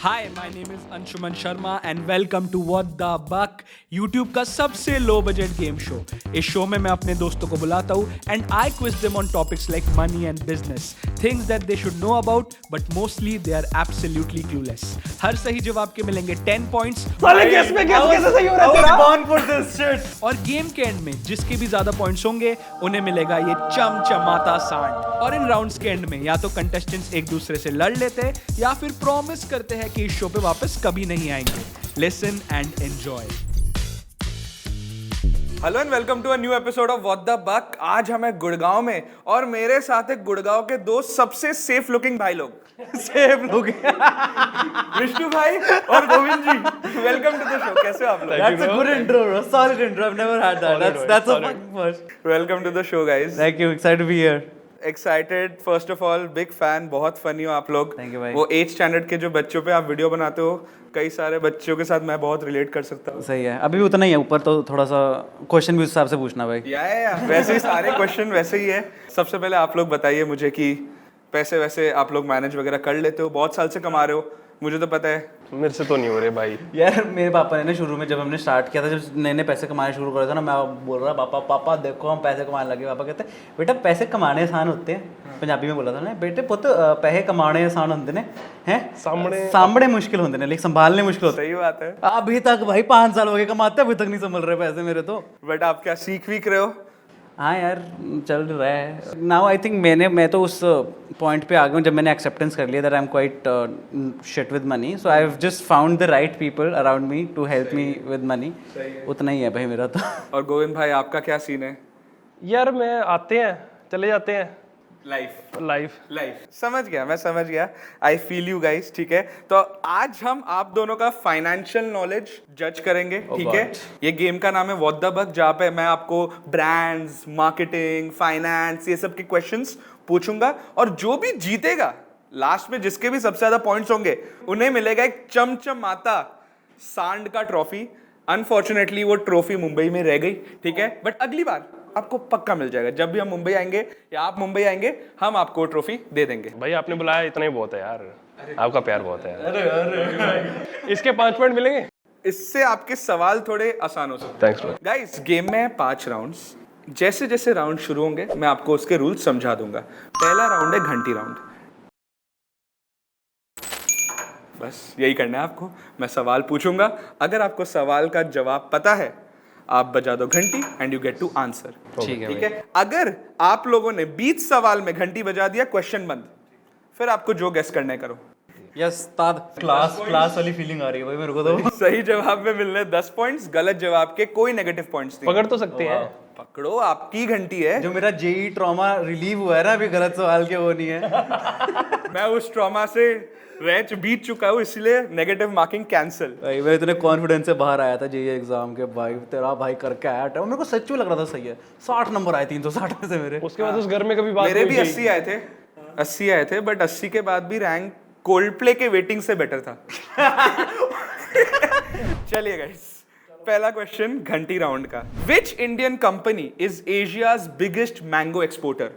Hi my name is Anshuman Sharma and welcome to what the buck, YouTube का सबसे low budget game show. इस शो में मैं अपने दोस्तों को बुलाता हूँ and I quiz them on topics like money and business, things that they should know about but mostly they are absolutely clueless. हर सही जवाब के मिलेंगे 10 पॉइंट्स और गेम के एंड में जिसके भी ज्यादा पॉइंट्स होंगे उन्हें मिलेगा ये चमचमाता सांड। और इन राउंड्स के एंड में या तो कंटेस्टेंट्स एक दूसरे से लड़ लेते हैं या फिर प्रॉमिस करते हैं कि इस शो पे वापस कभी नहीं आएंगे। Listen and enjoy. Hello and welcome to a new episode of what the buck. आज हम हैं गुड़गांव में और मेरे साथ है गुड़गांव के दो सबसे सेफ लुकिंग भाई लोग। सेफ लोग विष्णु भाई और गोविंद जी, वेलकम टू द शो। कैसे हो आप लोग? That's a good intro, bro. Solid intro. I've never had that. That's a fucking first. Welcome to the show guys. Thank you. Excited to be here. Excited, first of all big fan, बहुत funny हो आप लोग। Thank you भाई। वो 8th standard के जो बच्चों पे आप वीडियो बनाते हो, कई सारे बच्चों के साथ मैं बहुत रिलेट कर सकता हूँ। सही है। अभी भी उतना ही है, ऊपर तो थोड़ा सा क्वेश्चन भी उस हिसाब से पूछना भाई। या वैसे ही सारे क्वेश्चन वैसे ही है। सबसे पहले आप लोग बताइए मुझे कि पैसे वैसे आप लोग मैनेज वगैरह कर लेते हो? बहुत साल से कमा रहे हो, मुझे तो पता है। मेरे से तो नहीं हो रहे भाई। यार मेरे पापा ने ना शुरू में जब हमने स्टार्ट किया था, जब नए नए पैसे कमाने शुरू कर था ना, मैं बोल रहा पापा देखो हम पैसे कमाने लगे। पापा कहते बेटा पैसे कमाने आसान होते हैं। पंजाबी में बोला था ना, बेटे पुत पैसे कमाने आसान होते ने हैं, सामने मुश्किल होते ने, लेकिन संभालने मुश्किल होते। सही बात है। अभी तक भाई 5 साल हो गए कमाते, अभी तक नहीं संभल रहे पैसे मेरे तो। बट आप क्या सीख वीख रहे हो? हाँ यार चल रहा है। नाउ आई थिंक मैं तो उस पॉइंट पे आ गया हूँ जब मैंने एक्सेप्टेंस कर लिया that I am quite shit with money, so I have just found the right people around me to help me with money. उतना ही है भाई मेरा तो। और गोविंद भाई आपका क्या सीन है? यार मैं आते हैं चले जाते हैं। लाइफ समझ गया, मैं समझ गया। I feel you guys. ठीक है, तो आज हम आप दोनों का फाइनेंशियल नॉलेज जज करेंगे। ठीक है, ये गेम का नाम है व्हाट द बक, जहाँ पे मैं आपको ब्रांड्स, मार्केटिंग, फाइनेंस, ये सब के क्वेश्चंस पूछूंगा और जो भी जीतेगा लास्ट में, जिसके भी सबसे ज्यादा पॉइंट्स होंगे, उन्हें मिलेगा एक चमचमाता सांड का ट्रॉफी। अनफॉर्चुनेटली वो ट्रॉफी मुंबई में रह गई। ठीक है, बट अगली बार आपको पक्का मिल जाएगा। जब भी हम मुंबई आएंगे या आप मुंबई आएंगे, हम आपको ट्रॉफी दे देंगे। भाई आपने बुलाया इतना ही बहुत है यार। आपका प्यार बहुत है यार। इसके 5 पॉइंट मिलेंगे। इससे आपके सवाल थोड़े आसान हो सकते हैं। थैंक्स। गाइस, गेम में है 5 राउंड्स। जैसे जैसे राउंड शुरू होंगे मैं आपको उसके रूल्स समझा दूंगा। पहला राउंड है घंटी राउंड। बस यही करना है आपको। मैं सवाल पूछूंगा, अगर आपको सवाल का जवाब पता है आप बजा दो घंटी and you get to answer. ठीक है। अगर आप लोगों ने 20 सवाल में घंटी बजा दिया, क्वेश्चन बंद। फिर आपको जो गेस करना है करो। यस ताद, क्लास वाली फीलिंग आ रही है भाई मेरे को तो। सही जवाब में मिलने 10 पॉइंट्स, गलत जवाब के कोई नेगेटिव पॉइंट्स नहीं। पकड़ तो सकते हैं। पकड़ो, आपकी घंटी है। जो मेरा जेई ट्रॉमा रिलीव हुआ है ना अभी गलत सवाल के, वो नहीं है। मैं उस ट्रॉमा से बीत चुका हूँ, इसलिए नेगेटिव मार्किंग कैंसिल। भाई मैं इतने कॉन्फिडेंस से बाहर आया था जेई एग्जाम के, भाई तेरा भाई करके आया था, मेरे को सच में लग रहा था सही है। 60 नंबर आए 360 में से मेरे। उसके बाद उस घर में कभी बात मेरे भी हुई 80 आए थे। 80 आए थे, बट 80 के बाद भी रैंक कोल्ड प्ले के वेटिंग से बेटर था। चलिए गाइस, पहला क्वेश्चन घंटी राउंड का। Which Indian company is Asia's biggest mango exporter?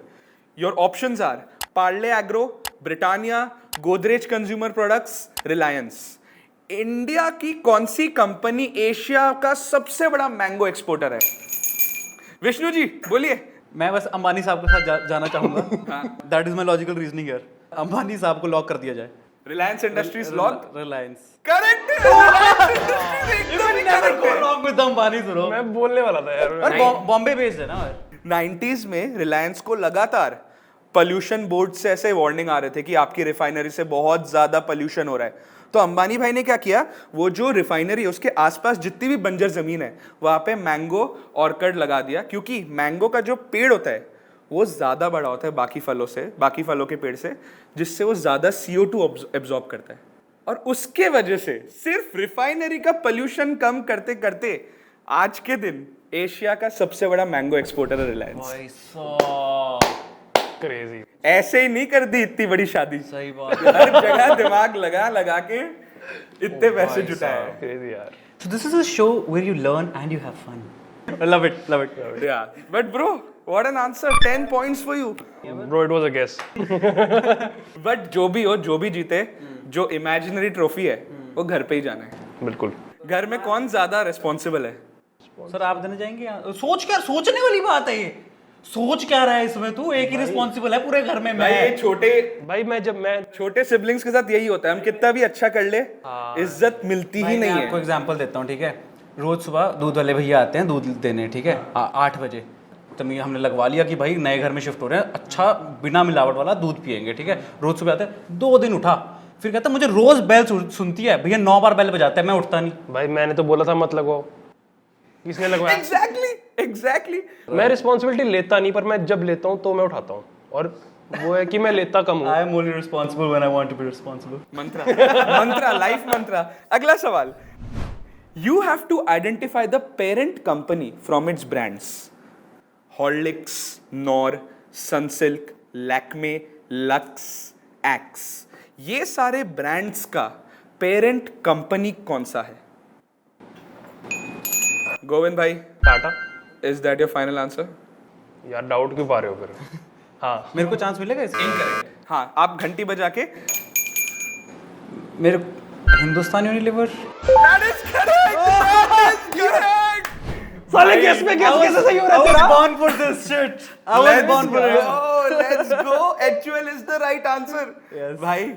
Your options are Parle Agro, Britannia, Godrej consumer products, Reliance. India की कौन सी कंपनी एशिया का सबसे बड़ा मैंगो एक्सपोर्टर है? विष्णु जी बोलिए। मैं बस अंबानी साहब के साथ जाना चाहूंगा। That is my logical reasoning here. Ambani साहब को लॉक कर दिया जाए। Reliance industries lock. Reliance correct. Ambani सुनो, मैं बोलने वाला था यार। बॉम्बे बेस्ड है ना। 90s में रिलायंस को लगातार पोल्यूशन बोर्ड से ऐसे वार्निंग आ रहे थे कि आपकी रिफाइनरी से बहुत ज्यादा पोल्यूशन हो रहा है। तो अंबानी भाई ने क्या किया, वो जो रिफाइनरी है उसके आसपास जितनी भी बंजर जमीन है वहां पे मैंगो ऑर्किड लगा दिया, क्योंकि मैंगो का जो पेड़ होता है वो ज्यादा बड़ा होता है बाकी फलों के पेड़ से, जिससे वो ज्यादा CO2 एब्जॉर्ब करता है। और उसके वजह से सिर्फ रिफाइनरी का पोल्यूशन कम करते करते आज के दिन एशिया का सबसे बड़ा मैंगो एक्सपोर्टर है रिलायंस। क्रेजी। ऐसे ही नहीं कर दी इतनी बड़ी शादी। सही बात। हर जगह दिमाग लगा के इतने पैसे जुटाए। क्रेजी यार। So this is a show where you learn and you have fun. Love it love it. Yeah, but bro, what an answer! 10 points for you. Bro, it was a guess. But जो भी जीते, जो imaginary trophy है, वो घर पे ही जाना है। बिल्कुल। घर में कौन ज्यादा responsible है? सर आप देने जाएंगे? सोचने वाली बात है ये। सोच क्या रहा है इसमें? तू एक ही रिस्पॉन्सिबल है पूरे घर में। भाई ये भाई मैं छोटे सिबलिंग्स के साथ यही होता है, हम कितना भी अच्छा कर ले, इज्जत मिलती ही नहीं है। आपको एग्जांपल देता हूँ, ठीक है। रोज सुबह दूध वाले भैया आते हैं दूध देने, ठीक है, 8 बजे। तो हमने लगवा लिया कि भाई नए घर में शिफ्ट हो रहे हैं, अच्छा बिना मिलावट वाला दूध पियेंगे, ठीक है। रोज सुबह आते हैं, 2 दिन उठा, फिर कहता मुझे रोज बेल सुनती है, भैया 9 बार बेल बजाता है, मैं उठता नहीं। भाई मैंने तो बोला था मत लगवाओ, किसने लगवाया? एग्जैक्टली मैं रिस्पॉन्सिबिलिटी लेता नहीं, पर मैं जब लेता हूँ तो मैं उठाता हूँ, और वो है कि मैं लेता कम हूँ। I am only responsible when I want to be responsible. Mantra life mantra. अगला सवाल, you have to identify the parent company from its brands. Horlicks, Knorr, Sunsilk, Lakme, Lux, Axe, ये सारे ब्रांड्स का पेरेंट कंपनी कौन सा है? गोविंद भाई, Tata. Is that your final answer? यार डाउट क्यों पा रहे हो फिर? हाँ, मेरे को चांस मिलेगा इसमें? इनकरेक्ट। हाँ, आप घंटी बजा के। मेरे Hindustan Unilever. That is correct! That is correct! साले गेस में गेस कैसे सही हो रहा है तेरा? born for this shit. I was born for it. Let's go. HUL is the right answer. Yes. भाई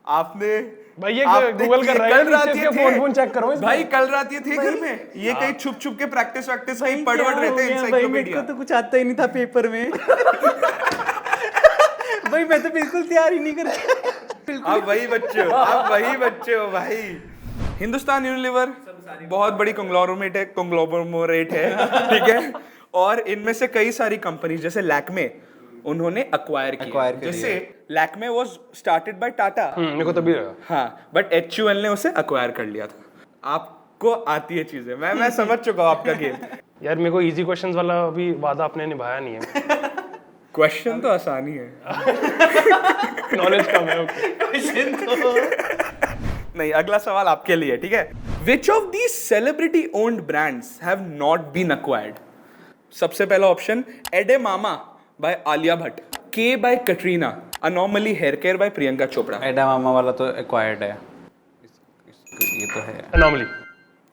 आपने भाई ये आपने गूगल कर किए, रहा है, कल रात नीचे ये इसके थे। फोन चेक करो इसमें। भाई कल रात ये थे घर में, ये कहीं छुप छुप के प्रैक्टिस वैक्टिस कहीं पढ़ रहे थे भाई मेरे encyclopedia। को तो कुछ आता ही नहीं था पेपर में। भाई मैं तो बिल्कुल तैयार ही नहीं कर। आप वही बच्चे हो भाई। हिंदुस्तान यूनिलीवर बहुत बड़ी कंग्लोमरेट है, ठीक है, और इनमें से कई सारी कंपनी जैसे लैक्मे उन्होंने अक्वायर किया, जैसे Lakme was started by Tata. मेरे को तभी लगा। हाँ, बट HUL ने उसे अक्वायर कर लिया था। आपको आती है चीजें, मैं समझ चुका हूँ आपका गेम। यार मेरे को इजी क्वेश्चंस वाला अभी वादा आपने निभाया नहीं है। क्वेश्चन तो आसान ही है। नॉलेज कम है। नहीं, अगला सवाल आपके लिए, ठीक है। Which of these celebrity owned brands have not been acquired? सबसे पहला option, Edamama by Alia Bhatt, Kay by Katrina, Anomaly hair care by Priyanka Chopra. Edamama वाला तो एक्वायर्ड है, ये तो है। Anomaly.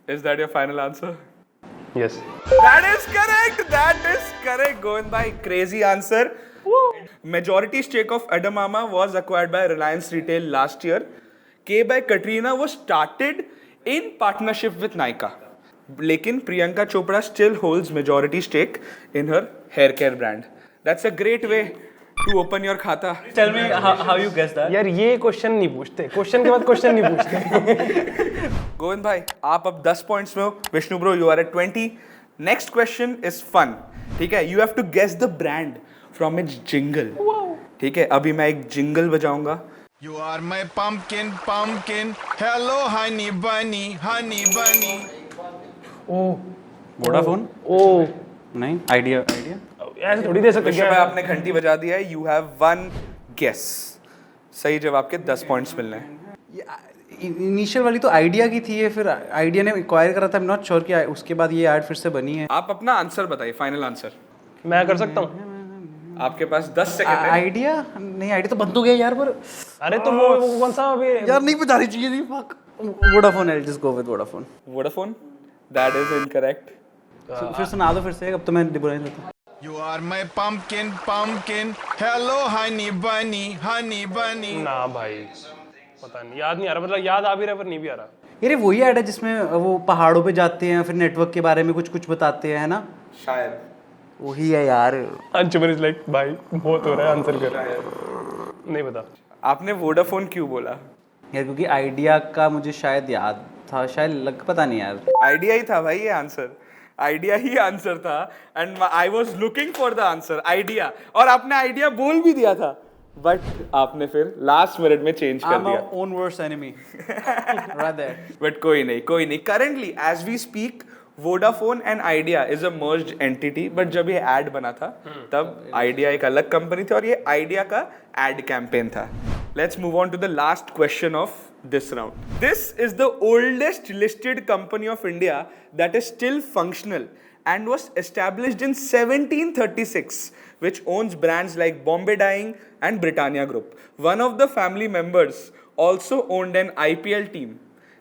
Is that your final answer? Yes. That is correct. That is correct. Govind bhai, crazy answer. Majority stake of Adamama was acquired by Reliance Retail last year. K by Katrina was started in partnership with Nykaa. लेकिन Priyanka Chopra still holds majority stake in her hair care brand. That's a great way to open your खाता. Tell me how you guessed that? यार ये question नहीं पूछते, question के बाद question नहीं पूछते। गोविंद भाई, आप अब 10 पॉइंट्स में हो। Vishnu bro, you are at 20. Next question is fun, ठीक है। You have to guess the brand from its jingle, ठीक है। अभी मैं एक जिंगल बजाऊंगा। You are my pumpkin, pumpkin. Hello, honey bunny, honey bunny. Vodafone? ओ नहीं, आइडिया। ऐसे थोड़ी दे सकते विष्णु भाई, क्या? आपने घंटी बजा दिया है। You have 1 guess. सही जवाब के 10 पॉइंट्स मिलने हैं। इनिशियल वाली तो आइडिया की थी, ये फिर आइडिया ने एक्वायर करा था। आई एम नॉट श्योर कि उसके बाद ये ऐड फिर से बनी है। आप अपना आंसर बताइए, फाइनल आंसर। मैं कर सकता हूँ। आपके पास 10 सेकंड है। आइडिया नहीं, आइडिया तो बंद हो गया यार। पर अरे तो वो कौन सा अभी? यार नहीं बता रही चाहिए थी। Fuck. Vodafone, I just go with Vodafone. Vodafone? That is incorrect. फिर सुना दो फिर से, अब तो मैं बुरा नहीं देता। You are my pumpkin, pumpkin. Hello, honey bunny, honey bunny. ना भाई, पता नहीं, याद नहीं आ रहा। मतलब याद आ भी रहा है पर नहीं भी आ रहा। यार वही ऐड है जिसमें वो पहाड़ों पे जाते हैं, फिर नेटवर्क के बारे में कुछ बताते हैं ना। शायद वही है यार। अंशुमन इज लाइक भाई बहुत हो रहा है, आंसर कर। नहीं पता। आपने वोडाफोन क्यों बोला? यार क्योंकि आइडिया का मुझे शायद याद था, शायद पता नहीं यार। आइडिया ही था भाई ये आंसर। आइडिया ही आंसर था and I was looking for the answer idea, और आपने आइडिया बोल भी दिया था, बट आपने फिर लास्ट मिनट में चेंज कर दिया। Own worst enemy. Right there. But कोई नहीं। Currently as we speak Vodafone and Idea is a merged entity, but जब ये एड बना था तब आइडिया एक अलग कंपनी थी और ये आइडिया का एड कैंपेन था। Let's move on to the last question of this round. This is the oldest listed company of India that is still functional and was established in 1736, which owns brands like Bombay Dyeing and Britannia Group. One of the family members also owned an IPL team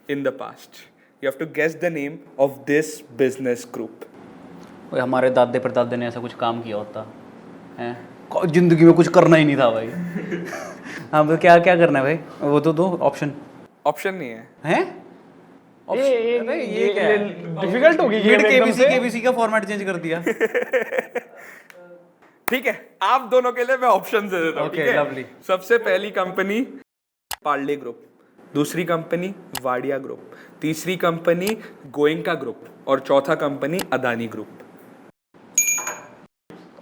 in the past. You have to guess the name of this business group. भाई हमारे दादे परदादे ने ऐसा कुछ काम किया होता है, जिंदगी में कुछ करना ही नहीं था भाई। हाँ तो क्या क्या करना है भाई, वो तो दो ऑप्शन। ऑप्शन नहीं है। हैं? ये क्या है? डिफिकल्ट होगी मिड केबीसी का फॉर्मेट चेंज कर दिया। ठीक है, आप दोनों के लिए मैं ऑप्शन दे देता हूँ। Okay, ठीक है? lovely. सबसे पहली कंपनी पार्ले ग्रुप, दूसरी कंपनी वाडिया ग्रुप, तीसरी कंपनी गोयंका ग्रुप और चौथा company Adani group.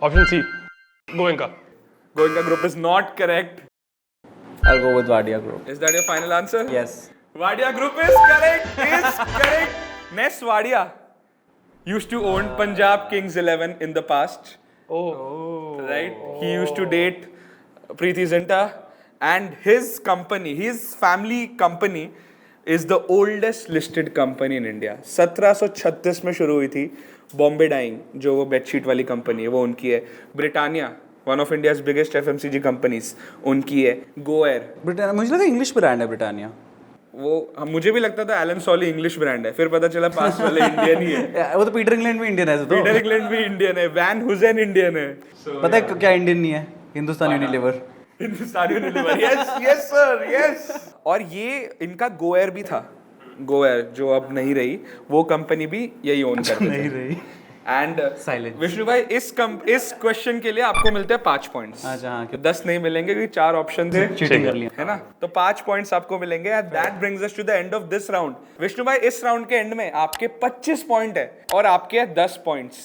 Option C, Goenka. Goenka group is not correct. I'll go with Wadia Group. Is that your final answer? Yes. Wadia Group is correct. Is correct. Ness Wadia used to own Punjab Kings 11 in the past. Oh. Right? He used to date Preeti Zinta, and his company, his family company, is the oldest listed company in India. 1736 में शुरू हुई थी। Bombay dying जो वो bedsheet वाली company है वो उनकी है। Britannia one of India's biggest FMCG companies उनकी है। गोएर ब्रिटानिया मुझे लगा इंग्लिश ब्रांड है ब्रिटानिया। मुझे भी लगता था एलन सॉली इंग्लिश ब्रांड है, फिर पता चला पास वाले इंडियन ही है। वो तो पीटर इंग्लैंड भी इंडियन है। तो पीटर इंग्लैंड भी इंडियन है, वैन हुसैन इंडियन है। पता है क्या इंडियन नहीं है? Hindustan Unilever. Hindustan Unilever. Yes yes sir yes. और ये इनका गोएर भी था, गोएर जो अब नहीं रही, वो कंपनी भी यही ओन करती है। नहीं रही। And Silence. विष्णु भाई इस क्वेश्चन के लिए आपको मिलते हैं 5 पॉइंट्स। अच्छा हाँ, 10 नहीं मिलेंगे क्योंकि 4 ऑप्शन थे। चीटिंग कर लिया है ना, तो 5 पॉइंट्स आपको मिलेंगे and that brings us to the end of this round. विष्णु भाई इस राउंड के एंड में आपके 25 पॉइंट है और आपके 10 पॉइंट्स।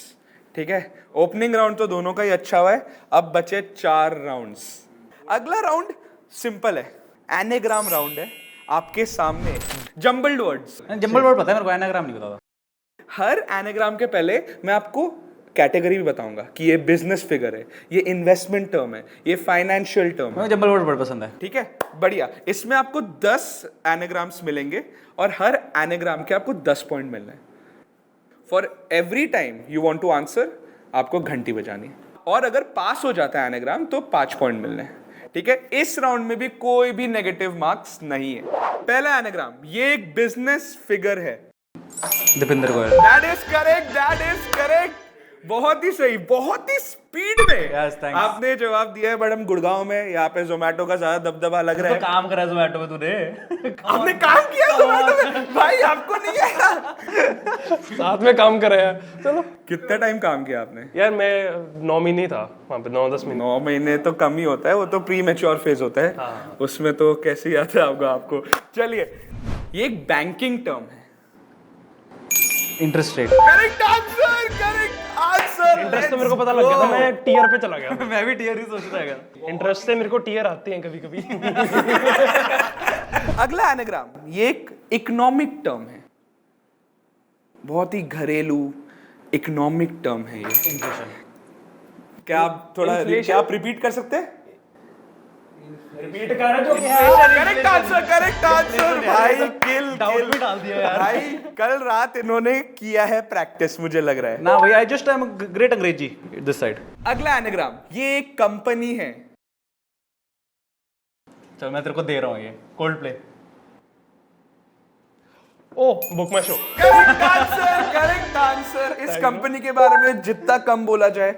ठीक है, ओपनिंग राउंड तो दोनों का ही अच्छा हुआ है, अब बचे 4 राउंड्स। अगला राउंड सिंपल है, एनेग्राम राउंड है। आपके सामने जंबल्ड वर्ड्स। जंबल वर्ड पता है मेरे को, एनाग्राम नहीं पता था। हर एनाग्राम के पहले मैं आपको कैटेगरी भी बताऊंगा कि ये बिजनेस फिगर है, ये इन्वेस्टमेंट टर्म है, ये फाइनेंशियल टर्म है। मुझे जंबल वर्ड बड़ा पसंद है। ठीक है, बढ़िया। इसमें आपको 10 एनाग्राम्स मिलेंगे और हर एनाग्राम के आपको 10 पॉइंट मिलने हैं। For every time you want to answer आपको घंटी बजानी है, और अगर पास हो जाता है एनाग्राम तो 5 पॉइंट मिलने हैं। ठीक है, इस राउंड में भी कोई भी नेगेटिव मार्क्स नहीं है। पहला एनाग्राम, ये एक बिजनेस फिगर है। Deepinder Goyal. That is correct, that is correct. बहुत ही सही, बहुत ही स्पीड में Yes, thanks. आपने जवाब दिया है। बट हम गुड़गांव में, यहाँ पे जोमेटो का ज्यादा दबदबा लग रहा तो है। काम करा जोमेटो में तूने। आपने काम किया जोमेटो में? भाई आपको नहीं आया? साथ में काम कर रहे हैं। चलो। कितना टाइम काम किया आपने? यार मैं 9 महीने था वहाँ पे, 9-10 महीने। 9 महीने तो कम ही होता है, वो तो प्री मैच्योर फेज होता है। उसमें तो कैसे ही आता है आपको। चलिए, ये एक बैंकिंग टर्म है। Interest rate. Correct answer, correct answer. Interest तो मेरे को पता लग गया था, मैं टीयर पे चला गया। मैं भी टीयर ही सोच रहा था। इंटरेस्ट से मेरे को टीयर आते हैं कभी कभी। अगला एनाग्राम, ये एक इकोनॉमिक टर्म है, बहुत ही घरेलू इकोनॉमिक टर्म है ये। क्या आप थोड़ा क्या आप रिपीट कर सकते हैं? रिपीट कर जो करेक्ट आंसर, करेक्ट आंसर। भाई किल डाउट भी डाल दिया यार। भाई कल रात इन्होंने किया है प्रैक्टिस, मुझे लग रहा है। ना भाई, I just I am great अंग्रेजी दिस साइड। अगला एनाग्राम, ये एक कंपनी है। चल मैं तेरे को दे रहा हूँ ये, कोल्ड प्ले। ओ BookMyShow. Correct answer, correct answer. इस कंपनी के बारे में जितना कम बोला जाए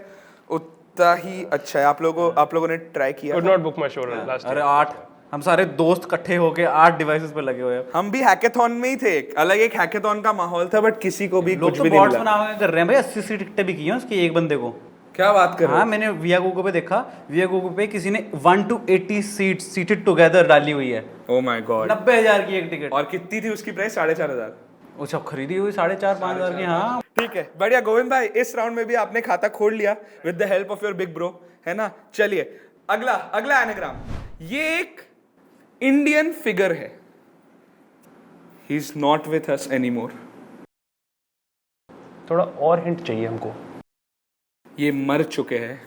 उतना ही अच्छा है। आप लोगों ने ट्राई किया? Could not book my show last. अरे 8 हम सारे दोस्त इकट्ठे होके 8 डिवाइसेस पे लगे हुए हैं। हम भी हैकेथॉन में ही थे, अलग एक हैकेथॉन का माहौल था, बट किसी को भी लोग कुछ तो भी नहीं बॉट्स मिला। बना कर रहे हैं भाई। 80 टिकटें भी की हैं उसकी एक बंदे को। क्या बात कर रहे हाँ, हो? मैंने वियागोगो पे देखा। वियागोगो पे किसी ने 1 to 80 सीट्स सीटेड टुगेदर डाली हुई है। Oh my God. 90,000 की एक टिकट। और कितनी थी उसकी प्राइस? 4,500। वो सब खरीदी हुई 4,500-5,000 की। हाँ ठीक है, बढ़िया गोविंद भाई, इस राउंड में भी आपने खाता खोल लिया with the help of your big bro, है ना। चलिए अगला एनाग्राम, ये एक इंडियन फिगर है। He is not with us anymore. थोड़ा और हिंट चाहिए हमको। ये मर चुके हैं।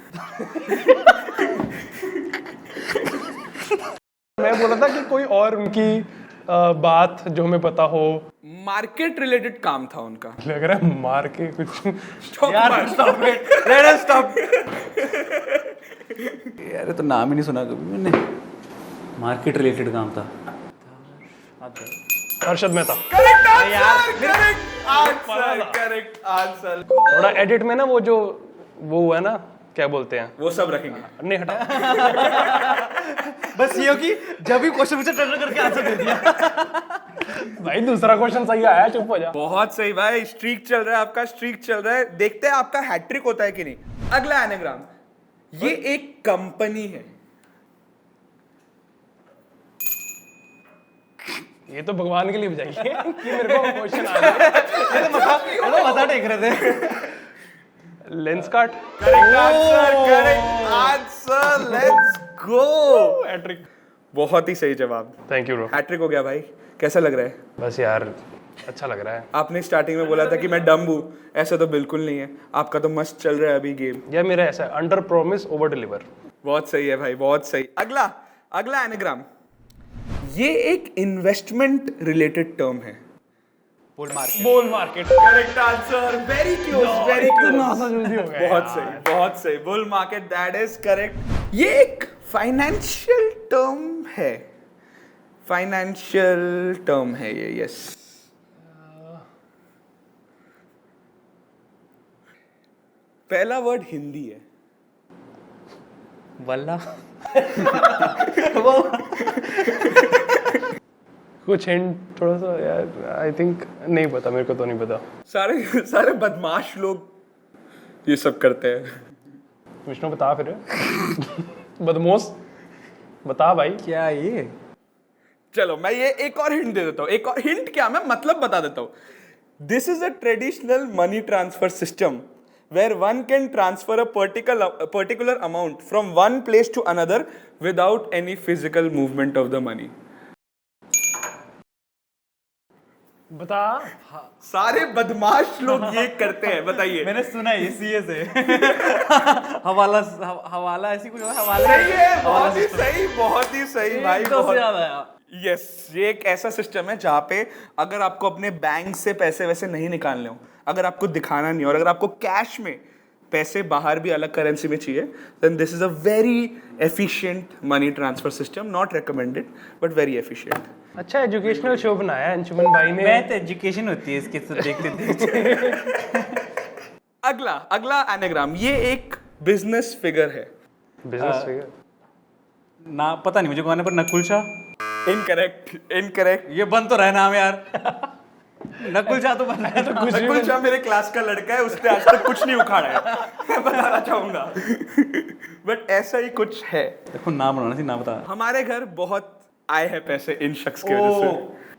मैं बोला था कि कोई और उनकी बात जो हमें पता हो। मार्केट रिलेटेड काम था उनका। लग रहा है मार के कुछ। यार stop it, let us stop. यार ये तो नाम ही नहीं सुना कभी मैंने। मार्केट रिलेटेड काम था। Harshad Mehta. Correct answer, correct answer. थोड़ा एडिट में ना वो है ना, क्या बोलते हैं, वो सब रखेंगे। नहीं हटा। बस ये हो कि जब भी क्वेश्चन पूछा टर्न करके आंसर दे दिया। भाई दूसरा क्वेश्चन सही आया, चुप हो जा। बहुत सही भाई, स्ट्रीक चल रहा है आपका, स्ट्रीक चल रहा है। देखते हैं आपका हैट्रिक होता है कि नहीं। अगला एनाग्राम, ये एक कंपनी है। ये तो भगवान के लिए बजाइए कि मेरे को क्वेश्चन आ गया। ये तो मजा टेक रहे थे। Lenskart. Correct answer, let's go. Hat trick. बहुत ही सही जवाब। Thank you bro. हैट्रिक हो गया भाई, कैसा लग रहा है? बस यार अच्छा लग रहा है आपने स्टार्टिंग में बोला था कि मैं डम हूं, ऐसा तो बिल्कुल नहीं है। आपका तो मस्त चल रहा है अभी गेम। यार मेरा ऐसा है, अंडर प्रॉमिस ओवर डिलीवर। बहुत सही है भाई, बहुत सही। अगला एनाग्राम, ये एक इन्वेस्टमेंट रिलेटेड टर्म है। Bull market. Bull market. Correct answer, very close, very close. जल्दी हो गया। बहुत सही, बहुत सही। Bull market, that is correct. ये एक फाइनेंशियल टर्म है, फाइनेंशियल टर्म है ये, यस। पहला वर्ड हिंदी है। वल्ला। कुछ हिंट थोड़ा सा यार, आई थिंक नहीं पता, मेरे को तो नहीं पता। सारे बदमाश लोग ये सब करते हैं। विष्णु बता फिर। बदमोश बता भाई। क्या ये? चलो मैं ये एक और हिंट दे देता हूँ। एक और हिंट, क्या मैं मतलब बता देता हूँ। This is a traditional money transfer system where one can transfer a particular amount from one place to another without any physical movement of the money. बता। सारे बदमाश लोग ये करते हैं, बताइए। मैंने सुना है सीए से। हवाला ऐसी कुछ हवाला। सही है, बहुत ही सही, बहुत ही सही भाई, बहुत ज्यादा है। यस। ये एक ऐसा सिस्टम है जहाँ पे अगर आपको अपने बैंक से पैसे वैसे नहीं निकालने हो, अगर आपको दिखाना नहीं हो, और अगर आपको कैश में पैसे बाहर भी अलग करेंसी में चाहिए, then this is a very efficient money transfer system. Not recommended but very efficient. अच्छा एजुकेशनल शो बनाया अंशुमन भाई ने। मैं तो एजुकेशन होती है इसके देखते देखते। अगला एनाग्राम, ये एक बिजनेस फिगर है। Business figure. ना पता नहीं मुझे कौन है, पर नकुल शाह। इनकरेक्ट। ये बन तो रहा है नाम यार। नकुल शाह तो बन रहा है तो कुछ। नकुल शाह मेरे क्लास का लड़का है, उसने आज तक कुछ नहीं उखाड़ा है। मैं बताना चाहूंगा। बट ऐसा ही कुछ है। देखो नाम बनाना थी, ना बता। हमारे घर बहुत आए हैं पैसे इन शख्स की वजह से।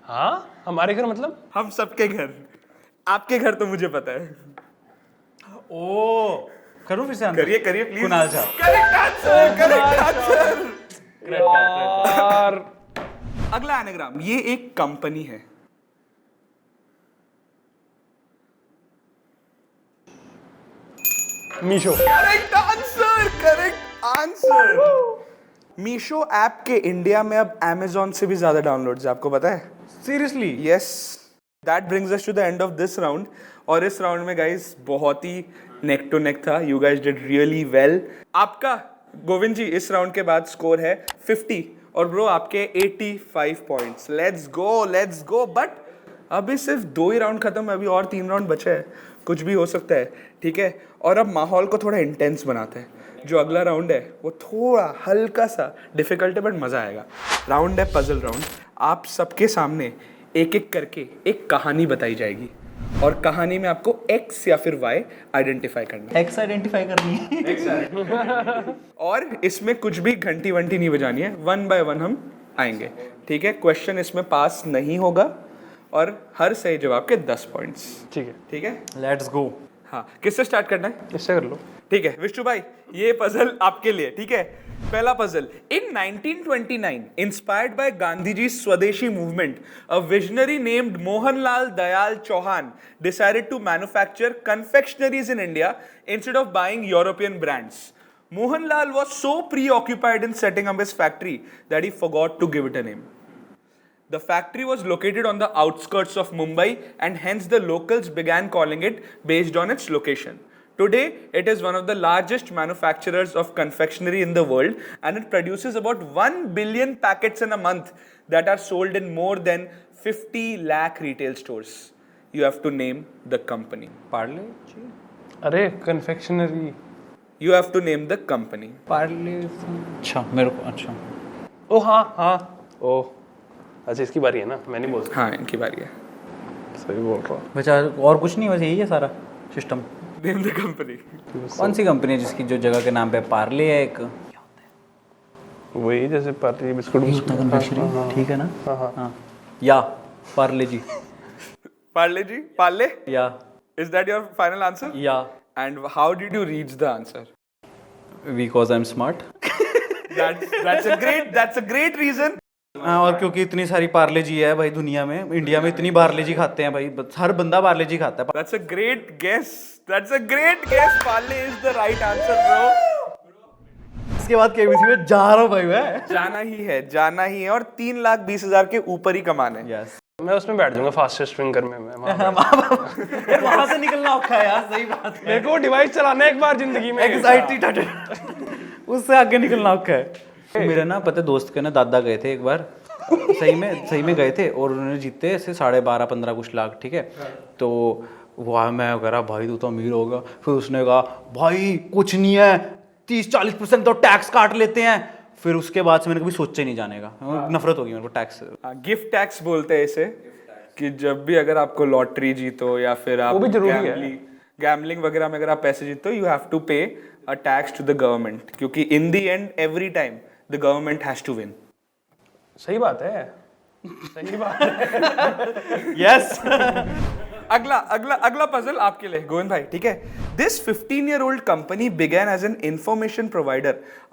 हाँ हमारे घर मतलब? हम सबके घर। आपके घर तो मुझे पता है। ओ करूं फिर से आंसर? करिए please. Kunal Shah. Correct answer. यार अगला एनाग्राम, ये एक कंपनी है। Meesho. Correct answer. Meesho app के इंडिया में अब Amazon से भी ज्यादा डाउनलोड्स है, आपको पता है? Seriously? Yes. That brings us to the end of this round. और इस राउंड में गाइस बहुत ही नेक टू नेक था। You guys did really well. आपका गोविंद जी इस राउंड के बाद स्कोर है 50 और ब्रो आपके 85 पॉइंट्स। Let's go. बट अभी सिर्फ 2 ही राउंड खत्म है, अभी और 3 राउंड बचे हैं, कुछ भी हो सकता है, ठीक है? और अब माहौल को थोड़ा इंटेंस बनाते हैं। जो अगला राउंड है वो थोड़ा हल्का सा डिफिकल्ट है बट मजा आएगा। राउंड है पजल राउंड। आप सबके सामने एक एक करके एक कहानी बताई जाएगी और कहानी में आपको एक्स या फिर वाई आइडेंटिफाई करना है। एक्स आइडेंटिफाई करनी है। और इसमें कुछ भी घंटी वंटी नहीं बजानी है, 1 बाय 1 हम आएंगे, ठीक है? क्वेश्चन इसमें पास नहीं होगा और हर सही जवाब के 10 पॉइंट्स। ठीक है। Let's go. हाँ, किससे स्टार्ट करना है? इससे कर लो। ठीक है विष्णु भाई, ये पजल आपके लिए, ठीक है? पहला puzzle. In 1929, inspired by Gandhi ji Swadeshi movement, a visionary named Mohanlal Dayal Chauhan decided to manufacture confectionaries in India instead of buying European brands. Mohanlal was so preoccupied in setting up his factory that he forgot to give it a name. The factory was located on the outskirts of Mumbai, and hence the locals began calling it based on its location. Today, it is one of the largest manufacturers of confectionery in the world, and it produces about 1 billion packets in a month that are sold in more than 50 lakh retail stores. You have to name the company. Parle G, अरे confectionery. You have to name the company. Parle. अच्छा मेरे को, अच्छा ओ हाँ हाँ ओ अच्छा इसकी बारी है ना, मैं नहीं बोल सकता। हाँ, इनकी बारी है. सही बोल रहा हूँ। बचा और कुछ नहीं, बस यही है सारा सिस्टम। Name the company. कौन सी कंपनी है जिसकी जो जगह के नाम पे पार्ले है एक? वही जैसे पार्ले बिस्कुट ठीक है ना? हाँ या पार्ले जी, Parle ji? Parle? या Is that your final answer? या And how did you reach the answer? Because I am smart. That's a great reason. हाँ, और क्योंकि इतनी सारी पार्ले जी है भाई दुनिया में, इंडिया में इतनी पार्ले जी खाते हैं भाई, हर बंदा पार्ले जी खाता है। That's a great guess. That's a great guess. Parle is the right answer, bro. इसके बाद केबीसी में जा रहा हूँ भाई मैं। जाना ही है और 3,20,000 के ऊपर ही कमाना है. यस, मैं उसमें बैठ जाऊंगा फास्टेस्ट फिंगर में। मैं वहां से निकलना औखा है यार, सही बात है। मेरे को डिवाइस चलाना है एक बार जिंदगी में। एंग्जाइटी उससे आगे निकलना औखा है। मेरे ना पता दोस्त के ना दादा गए थे एक बार, सही में गए थे, और उन्होंने जीते ऐसे 12.5-15 कुछ लाख, ठीक है। तो वह मैं कह रहा भाई तू तो अमीर होगा। फिर उसने कहा भाई कुछ नहीं है, 30-40% तो टैक्स काट लेते हैं। फिर उसके बाद से मैंने कभी सोचा ही नहीं जाने का, नफरत होगी मेरे को टैक्स से। गिफ्ट टैक्स बोलते हैं इसे, कि जब भी अगर आपको लॉटरी जीतो या फिर आप वो भी जरूरी है। गैम्बलिंग वगैरह में अगर आप पैसे जीतो, you have to pay a tax to the government, क्योंकि in the end every time the government has to win. सही बात है, सही बात है। यस। अगला पजल आपके लिए गोविंद भाई, ठीक है. This 15-year-old company began as an information provider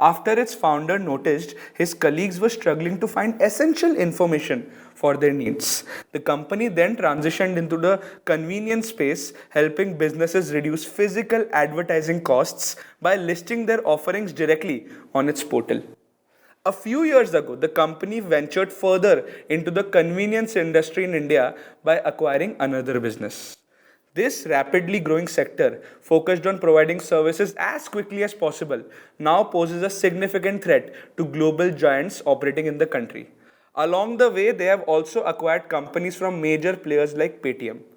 after its founder noticed his colleagues were struggling to find essential information for their needs. The company then transitioned into the convenience space, helping businesses reduce physical advertising costs by listing their offerings directly on its portal. A few years ago, the company ventured further into the convenience industry in India by acquiring another business. This rapidly growing sector, focused on providing services as quickly as possible, now poses a significant threat to global giants operating in the country. Along the way, they have also acquired companies from major players like Paytm.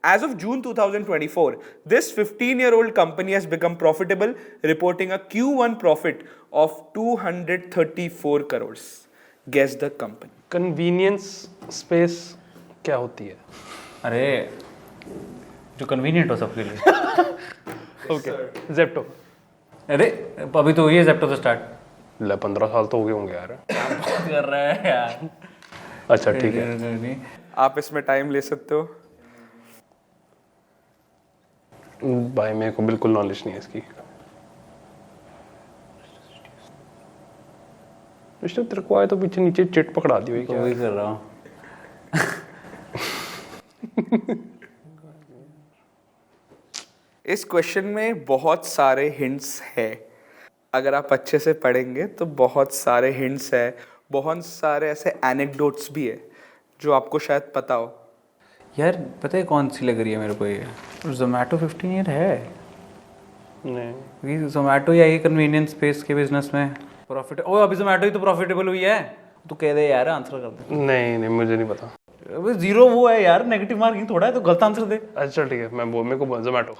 As of June 2024, this 15-year-old company has become profitable, reporting a Q1 profit of 234 crores. Guess the company. Convenience space क्या होती है? अरे जो convenient हो सबके लिए। Okay, Zepto. अरे अभी तो हुई है जेप्टो से स्टार्ट। 15 साल तो हो गए होंगे यार। कर रहा है यार। अच्छा ठीक है, आप इसमें टाइम ले सकते हो. भाई मेरे को बिल्कुल नॉलेज नहीं है इसकी। विष्णु तेरे को आए तो पीछे नीचे चिट पकड़ा दी हुई तो क्या? वही कर रहा हूँ। इस क्वेश्चन में बहुत सारे हिंट्स है. अगर आप अच्छे से पढ़ेंगे तो बहुत सारे हिंट्स है, बहुत सारे ऐसे एनेक्डोट्स भी है जो आपको शायद पता हो. यार पता है कौन सी लग रही है मेरे को ये? जोमेटो 15 ईयर है। नहीं, जोमेटो या ये कन्वीनियंस स्पेस के बिजनेस में प्रॉफिट। ओ अभी जोमेटो ही तो प्रॉफिटेबल हुई है। तू कह दे यार, आंसर कर दे। नहीं मुझे नहीं पता। अबे जीरो वो है यार, नेगेटिव मार्किंग थोड़ा है, तो गलत आंसर दे। अच्छा ठीक है, मेरे को Zomato.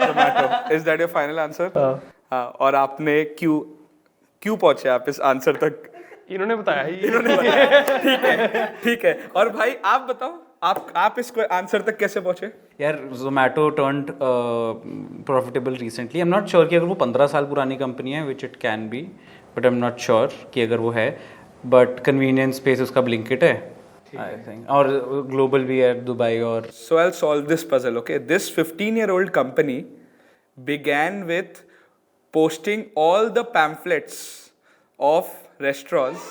Zomato is that your final answer? हाँ. और आपने क्यों पहुंचे आप इस आंसर तक? इन्होंने बताया ही। ठीक है. और भाई आप बताओ, आप इसको आंसर तक कैसे पहुंचे? यार Zomato turned profitable recently. I am not sure कि अगर वो 15 साल पुरानी कंपनी है, which it can be, but I am not sure कि अगर वो है। बट कन्वीनियंस स्पेस उसका ब्लिंकिट है आई थिंक, और ग्लोबल भी है, दुबई और। So I'll solve this puzzle, okay? This 15-year-old company began with posting all the pamphlets of restaurants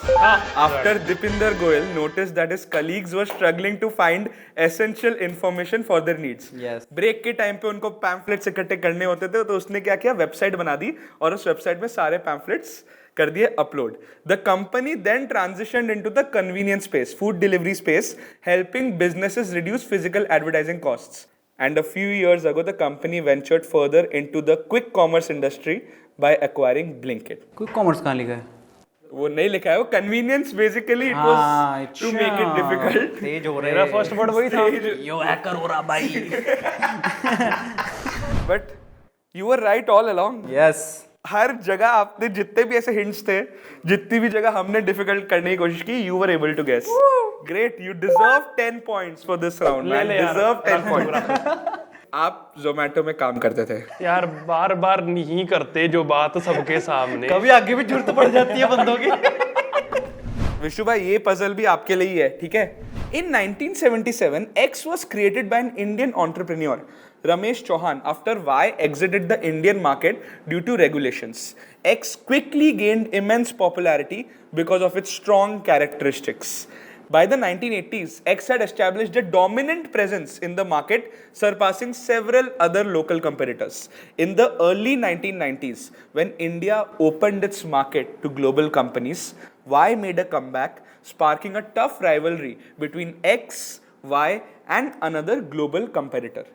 after Dipinder Goyal noticed that his colleagues were struggling to find essential information for their needs. Yes. Break के time पे उनको pamphlets इकट्ठे करने होते थे, तो उसने क्या किया, वेबसाइट बना दी और उस वेबसाइट में सारे पैम्फलेट्स कर दिए upload. The company then transitioned into the convenience space, food delivery space, helping businesses reduce physical advertising costs. And a few years ago, the company ventured further into the quick commerce industry by acquiring Blinkit. कोई commerce कहाँ लिखा है? वो नहीं लिखा है, वो convenience basically it was to make it difficult. तेज हो रहे मेरा फर्स्ट वर्ड वही था. यो हैकर हो रहा भाई. But you were right all along. Yes. हर जगह आपने जितने भी ऐसे हिंट्स थे, जितनी भी जगह हमने डिफिकल्ट करने की कोशिश की, you were able to guess. Great, you deserve 10 points for this round. Man deserve 10 points. आप जोमेटो में काम करते थे यार, बार बार नहीं करते जो बात सबके सामने. कभी आगे भी जरूरत पड़ जाती है बंदों की. विशु भाई, ये पजल भी आपके लिए ही है, ठीक है. In 1977, X was created by an Indian entrepreneur, Ramesh Chauhan, after Y exited the Indian market due to regulations. X quickly gained immense popularity because of its strong characteristics. By the 1980s, X had established a dominant presence in the market, surpassing several other local competitors. In the early 1990s, when India opened its market to global companies, Y made a comeback, sparking a tough rivalry between X, Y, and another global competitor.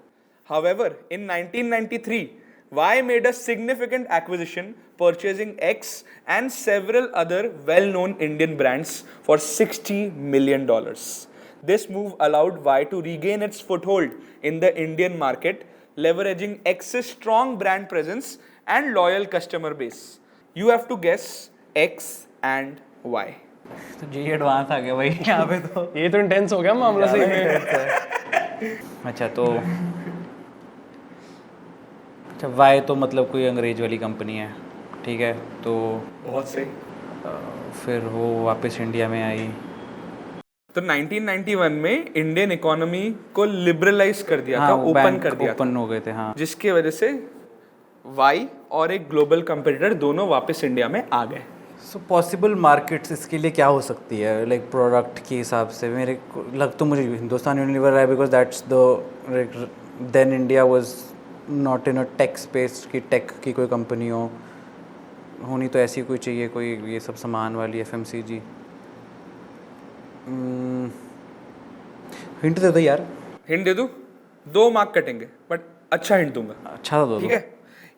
However, in 1993, Y made a significant acquisition, purchasing X and several other well-known Indian brands for $60 million. This move allowed Y to regain its foothold in the Indian market, leveraging X's strong brand presence and loyal customer base. You have to guess X and Y. तो जी advance आ गया भाई यहाँ पे तो. ये तो intense हो गया मामला सही में. अच्छा तो अच्छा, वाई तो मतलब कोई अंग्रेज वाली कंपनी है, ठीक है. तो बहुत सही. फिर वो वापस इंडिया में आई. तो 1991 में इंडियन इकोनॉमी को लिबरलाइज कर दिया था, वो ओपन बैंक कर दिया था, ओपन हो गए थे. हाँ. जिसकी वजह से वाई और एक ग्लोबल कंपटीटर दोनों वापस इंडिया में आ गए. सो पॉसिबल मार्केट्स इसके लिए क्या हो सकती है, लाइक प्रोडक्ट के हिसाब से? मेरे को लग तो मुझे हिंदुस्तान यूनिलीवर है, because that's the then India was not in a tech space की टेक की कोई कंपनी होनी तो ऐसी कोई चाहिए, कोई ये सब सामान वाली FMCG. हिंट दे दो यार. हिंट दे दूं? 2 मार्क कटेंगे, बट अच्छा हिंट दूंगा. अच्छा दो. ठीक है.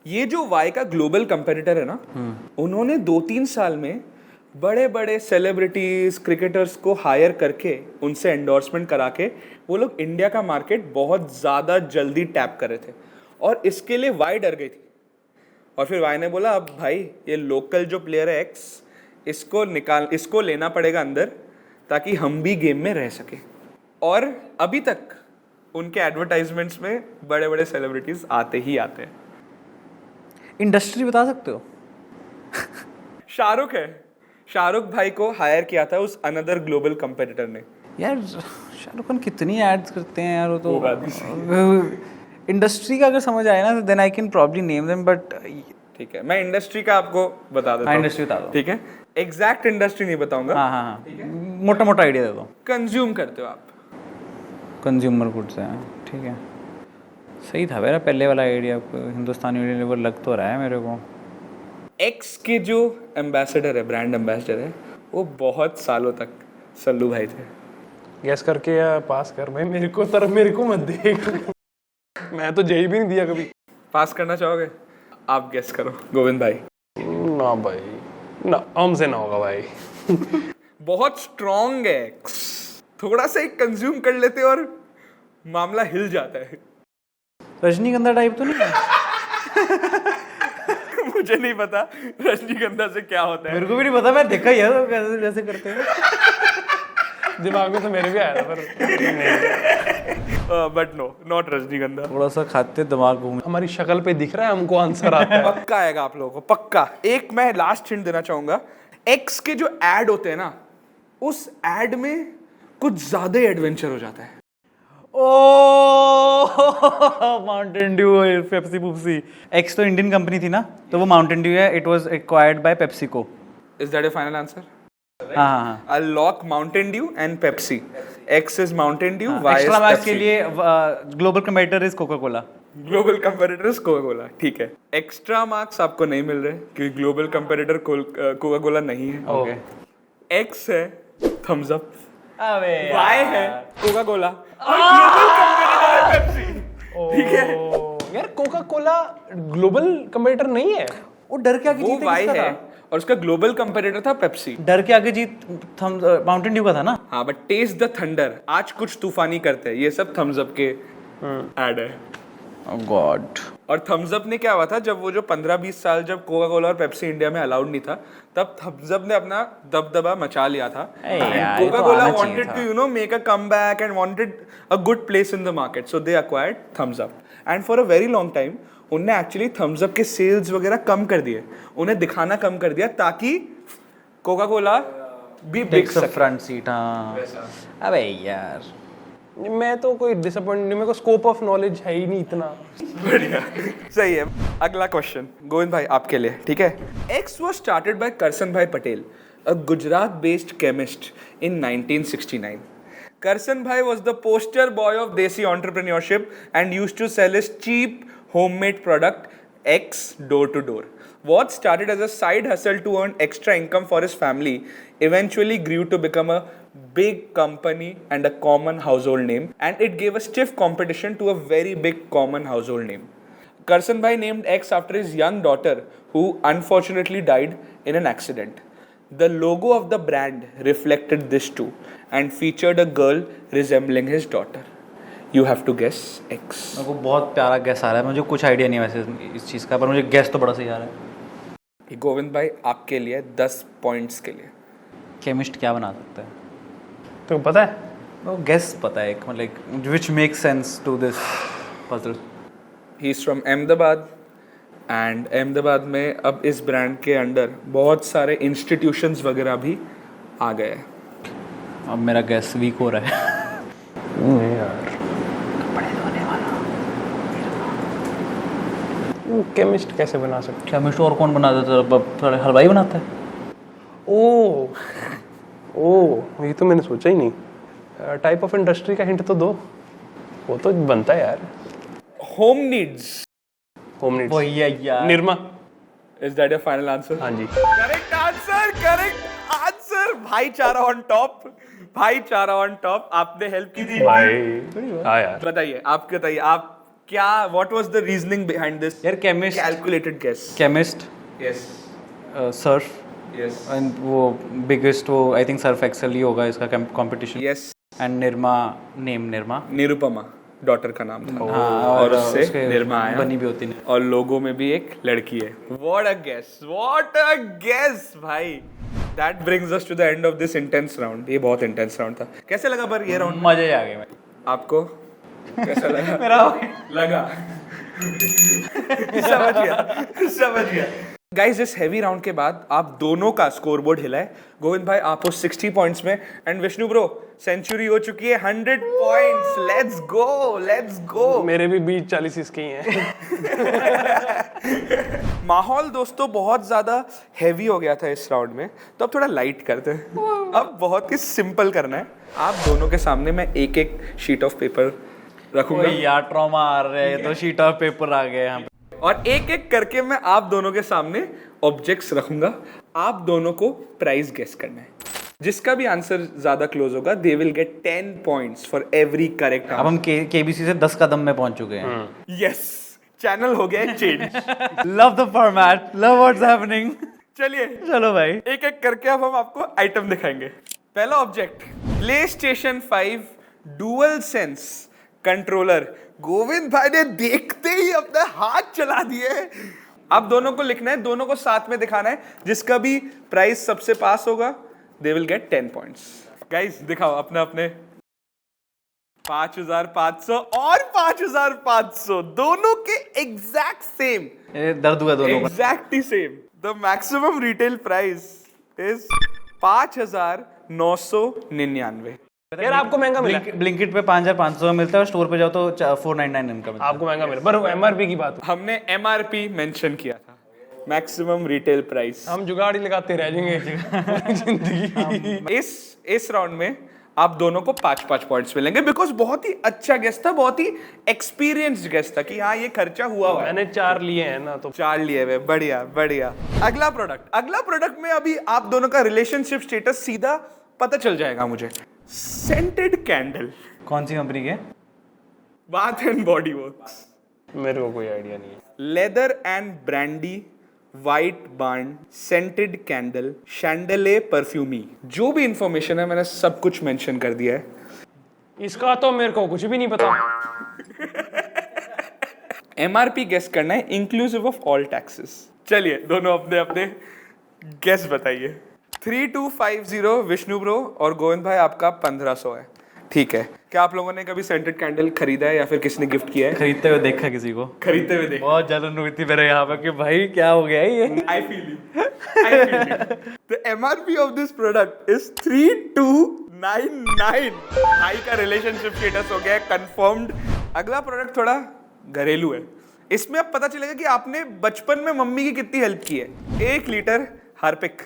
ये जो वाई का ग्लोबल कंपेटिटर है ना, उन्होंने 2-3 साल में बड़े बड़े सेलिब्रिटीज, क्रिकेटर्स को हायर करके उनसे एंडोर्समेंट करा के वो लोग इंडिया का मार्केट बहुत ज़्यादा जल्दी टैप कर रहे थे. और इसके लिए वाई डर गई थी. और फिर वाई ने बोला, अब भाई ये लोकल जो प्लेयर है X, इसको लेना पड़ेगा अंदर, ताकि हम भी गेम में रह सके. और अभी तक उनके एडवर्टाइजमेंट्स में बड़े बड़े सेलिब्रिटीज आते ही आते हैं. इंडस्ट्री बता सकते हो? शाहरुख है. शाहरुख भाई को हायर किया था उस अनदर ग्लोबल कंपेटिटर ने. यार शाहरुख खान कितनी एड्स करते हैं यार, वो तो इंडस्ट्री का अगर समझ आए ना तो then I can probably name them. But ठीक है, मैं इंडस्ट्री का आपको बता देता हाँ, हूँ. इंडस्ट्री बता दो. ठीक है, एग्जैक्ट इंडस्ट्री नहीं बताऊंगा. हाँ हाँ हाँ, मोटा मोटा आइडिया दे दो. कंज्यूम करते हो आप. कंज्यूमर गुड्स है, ठीक है. सही था मेरा पहले वाला आइडिया. हिंदुस्तान यूनिलीवर लग तो रहा है मेरे को. एक्स के जो एम्बेसडर है, ब्रांड एम्बेसडर है, वो बहुत सालों तक सल्लू भाई थे. गैस करके या पास कर भाई, मेरे को मत देख. मैं तो जेई भी नहीं दिया कभी. पास करना चाहोगे? आप गेस करो गोविंद भाई. ना भाई, ना हमसे ना होगा भाई. बहुत स्ट्रॉन्ग है एक्स. थोड़ा सा एक कंज्यूम कर लेते और मामला हिल जाता है. रजनीगंधा टाइप तो नहीं है? मुझे नहीं पता रजनीगंधा से क्या होता है. मेरे को भी नहीं पता, मैं देखा ही है तो कैसे कैसे करते हैं. दिमाग में तो मेरे भी आया था पर बट नो, नॉट रजनीगंधा. थोड़ा सा खाते दिमाग घूम. हमारी शक्ल पे दिख रहा है हमको आंसर आता है. पक्का आएगा आप लोगों को, पक्का. एक मैं लास्ट हिंट देना चाहूंगा. एक्स के जो एड होते हैं ना, उस एड में कुछ ज्यादा एडवेंचर हो जाता है. माउंटेन ड्यू, पेप्सी पुप्सी. एक्स तो इंडियन कंपनी थी ना, तो वो माउंटेन ड्यू है. It was acquired by PepsiCo. Is that your final answer? हाँ हाँ I'll lock Mountain Dew and Pepsi. X is Mountain Dew, Y is extra max Pepsi. के लिए global competitor is Coca Cola. Global competitor Coca Cola, ठीक है. Extra marks आपको नहीं मिल रहे क्योंकि ग्लोबल कंपेटिटर कोका कोला नहीं है. ओके. X है थम्स अप, अबे Y है कोका कोला और ग्लोबल कंपेटिटर है पेप्सी. ठीक है, यार कोका कोला ग्लोबल कंपेटिटर नहीं है. वो डर के आगे वो जीते Y किसका है था? और उसका ग्लोबल कंपेटिटर था पेप्सी. डर के आगे जीत माउंटेन ड्यू का था ना. हाँ, बट टेस्ट द थंडर, आज कुछ तूफानी करते हैं, ये सब थम्स अप के ऐड है. गॉड. और थम्स अप ने क्या हुआ था, जब वो जो 15-20 साल जब कोका कोला और पेप्सी इंडिया में अलाउड नहीं था, तब थम्स अप ने अपना दबदबा मचा लिया था. यार, ये कोका तो कोला आना चाहिए वांटेड था. To make a comeback and wanted a good place in the market, so they acquired Thums Up. And for a very long time उनने एक्चुअली थम्स अप के सेल्स वगैरह कम कर दिए, उन्हें दिखाना कम कर दिया ताकि कोका कोला भी बिक सके. Front seat. हाँ. अबे यार. मैं तो कोई डिसअपॉइंट नहीं, मेरे को स्कोप ऑफ नॉलेज है ही नहीं इतना. बढ़िया, सही है. अगला क्वेश्चन गोविंद भाई आपके लिए, ठीक है. X was started by Karsan Bhai Patel, a Gujarat-based chemist in 1969. Karsan Bhai was the poster boy of Desi entrepreneurship and used to sell his cheap homemade product X door to door. What started as a side hustle to earn extra income for his family eventually grew to become a big company and a common household name, and it gave a stiff competition to a very big common household name. Karsan Bhai named X after his young daughter, who unfortunately died in an accident. The logo of the brand reflected this too and featured a girl resembling his daughter. You have to guess X. मेरे को बहुत प्यारा gas आ रहा है. मुझे कुछ idea नहीं है वैसे इस चीज़ का, पर मुझे गैस तो बड़ा सही आ रहा है. गोविंद भाई आपके लिए 10 पॉइंट्स के लिए. केमिस्ट क्या बना सकता है? तो पता है वो गैस पता है, एक मतलब which make sense to this puzzle. He is from Ahmedabad and Ahmedabad में अब इस ब्रांड के अंडर बहुत सारे इंस्टीट्यूशंस वगैरह भी आ गए हैं. अब मेरा गैस वीक हो रहा है. नहीं यार, वो केमिस्ट कैसे बना सकते? केमिस्ट और कौन बनाता था? थोड़ा हलवाई बनाता है. ओ ये तो मैंने सोचा ही नहीं. टाइप ऑफ इंडस्ट्री का हिंट तो दो, वो तो बनता है यार. Home needs. Home needs. वही है यार. Nirma. Is that your final answer? हाँ जी. Correct answer, correct answer. भाईचारा ऑन टॉप, भाईचारा ऑन टॉप. आपने हेल्प की थी भाई हाँ यार. बताइए, आप बताइए, आप क्या, what was the reasoning behind this यार chemist, calculated guess? Chemist, yes Surf, yes and वो बिगेस्ट, वो आई थिंक सर्फ एक्सेल ही होगा इसका competition. Yes. And Nirma, name Nirma. Nirupama daughter का नाम था. हाँ, और उसके उससे निर्मा आया. बनी भी होती नहीं. और लोगो में भी एक लड़की है. What a guess, what a guess भाई. That brings us to the end of this intense round. ये बहुत इंटेंस राउंड था. कैसे लगा पर ये राउंड मजे आ गए. आपको? कैसा लगा? मेरा लगा. समझ गया. गाइस, इस हेवी राउंड के बाद आप दोनों का स्कोर बोर्ड हिला है. गोविंद भाई आप हो 60 पॉइंट्स में एंड विष्णु ब्रो सेंचुरी हो चुकी है 100 points. Let's go, let's go. मेरे भी 20-40 इसके ही हैं. माहौल दोस्तों बहुत ज्यादा हैवी हो गया था इस राउंड में, तो अब थोड़ा लाइट करते हैं. अब बहुत ही सिंपल करना है. आप दोनों के सामने मैं एक एक शीट ऑफ पेपर रखूंगा यार ट्रॉमा आ रहे हैं, तो शीट ऑफ पेपर आ गए यहाँ पे. और एक एक करके मैं आप दोनों के सामने ऑब्जेक्ट्स रखूंगा. आप दोनों को प्राइस गेस करना है. जिसका भी आंसर ज्यादा क्लोज होगा they will get 10 points for every correct अब हम केबीसी से 10 कदम में पहुंच चुके हैं. यस, चैनल हो गया change. Love the format, love what's happening. चलिए चलो भाई. एक एक करके अब हम आपको आइटम दिखाएंगे. पहला object, PlayStation 5 dual sense controller. Govind भाई ने देखते ही अपने हाथ चला दिए. अब दोनों को लिखना है, दोनों को साथ में दिखाना है. जिसका भी प्राइस सबसे पास होगा they will get 10 points. Guys दिखाओ अपने अपने. 5500 और 5500 दोनों के एग्जैक्ट सेम. दर्द हुआ दोनों का. Exactly same. The maximum retail price is 5999. यार आपको महंगा मिला. ब्लिंकिट पे 5500 मिलता है और स्टोर पे जाओ तो 499 इनका मिलता है. आपको महंगा मिला, पर एमआरपी की बात. हमने MRP मेंशन किया था. Maximum retail price. हम जुगाड़ ही लगाते रह जाएंगे पूरी जिंदगी। इस राउंड में आप दोनों को 5-5 पॉइंट्स मिलेंगे बिकॉज बहुत ही अच्छा गेस्ट था, बहुत ही एक्सपीरियंस्ड गेस्ट था कि हाँ ये खर्चा हुआ है। मैंने 4 लिए हैं ना, तो 4 लिए हुए, बढ़िया बढ़िया। अगला प्रोडक्ट में अभी आप दोनों का रिलेशनशिप स्टेटस सीधा पता चल जाएगा मुझे। सेंटेड कैंडल, कौन सी कंपनी के? Bath and Body Works. मेरे को कोई आइडिया नहीं है। Leather and Brandy White Barn scented candle शैंडले परफ्यूमी। जो भी इंफॉर्मेशन है मैंने सब कुछ मेंशन कर दिया है। इसका तो मेरे को कुछ भी नहीं पता। एमआरपी गेस करना है इंक्लूसिव ऑफ ऑल टैक्सेस। चलिए दोनों अपने अपने गेस बताइए। 3250 विष्णु ब्रो और गोविंद भाई आपका 1500 है। ठीक है, क्या आप लोगों ने कभी सेंटेड कैंडल खरीदा है या फिर किसी ने गिफ्ट किया है? खरीदते हुए देखा किसी को? खरीदते हुए देखा। बहुत जलन हुई थी मेरे यहाँ पे कि भाई क्या हो गया है ये। I feel you. The MRP of this product is 3299. भाई का रिलेशनशिप स्टेटस हो गया है कंफर्म्ड। अगला प्रोडक्ट थोड़ा घरेलू है। इसमें अब पता चलेगा कि आपने बचपन में मम्मी की कितनी हेल्प की है। 1 लीटर हार्पिक।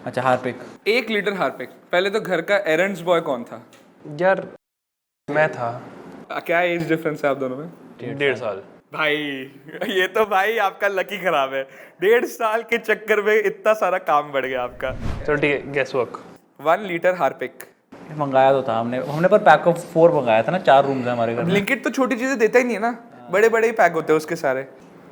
अच्छा, हार्पिक। 1 litre Harpic. पहले तो घर का एरंड्स बॉय कौन था? यार मैं था। क्या एज डिफरेंस है आप दोनों में? 1.5 साल। भाई ये तो भाई आपका लकी खराब है। 1.5 साल के चक्कर में इतना सारा काम बढ़ गया आपका। चलो ठीक है, गेस वर्क। 1 litre Harpic. मंगाया तो था हमने पर पैक ऑफ 4 मंगाया था ना। 4 रूम्स है हमारे घर में। ब्लिंकिट तो छोटी चीजें देता ही नहीं है ना, बड़े बड़े ही पैक होते हैं उसके सारे।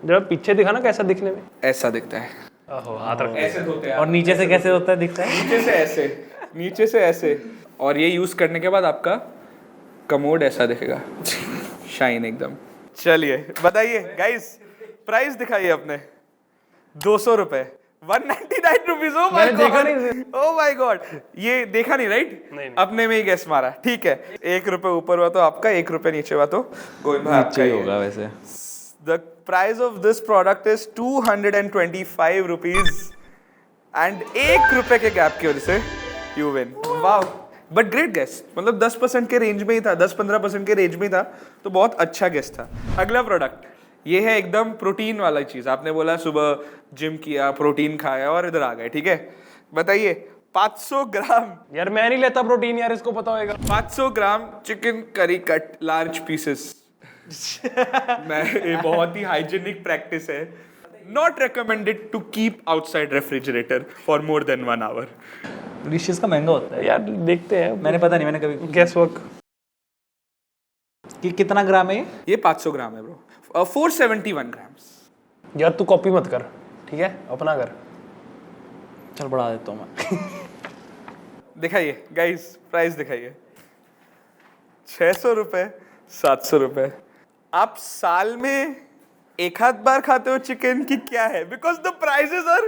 जरा पीछे दिखा ना कैसा दिखने में। ऐसा दिखता है। ओहो, हाथ रख। ऐसे धोते हैं और नीचे से कैसे होता है दिखता है? नीचे से ऐसे, नीचे से ऐसे। और ये यूज करने के बाद आपका कमोड ऐसा दिखेगा, शाइन एकदम। चलिए बताइए गाइस, प्राइस दिखाइए अपने। 200 रुपए, 199 rupees. Oh my God, oh my God. ये देखा नहीं राइट? नहीं। अपने में ही गैस मारा। ठीक है, 1 रुपए ऊपर हुआ तो आपका, 1 रुपए नीचे हुआ तो गोविंद भाई आपका ही होगा वैसे। The price of this product is 225 rupees and 1 रुपए के गैप की वजह से you win. Wow. But great guess. मतलब 10% के रेंज में ही था, 10-15% के रेंज में ही था, तो बहुत अच्छा गेस था। अगला प्रोडक्ट ये है एकदम प्रोटीन वाला चीज। आपने बोला सुबह जिम किया, प्रोटीन खाया और इधर आ गए। ठीक है, बताइए 500 ग्राम। यार मैं नहीं लेता प्रोटीन, यार इसको पता होगा। 500 gram chicken curry cut large pieces. मैं ये बहुत ही हाइजीनिक प्रैक्टिस है। Not recommended to keep outside refrigerator for more than 1 hour. Dishes का महंगा होता है यार देखते हैं, मैंने पता नहीं, मैंने कभी। Guess work. कि कितना ग्राम है ये 500 ग्राम है ब्रो। 471 ग्राम्स। यार तू कॉपी मत कर, ठीक है, अपना कर। चल बढ़ा देता हूँ मैं। दिखाइए गाइस, प्राइस दिखाइए। 600 रुपए, 700 रुपए। आप साल में 1 आध बार खाते हो चिकन की क्या है? Because the prices are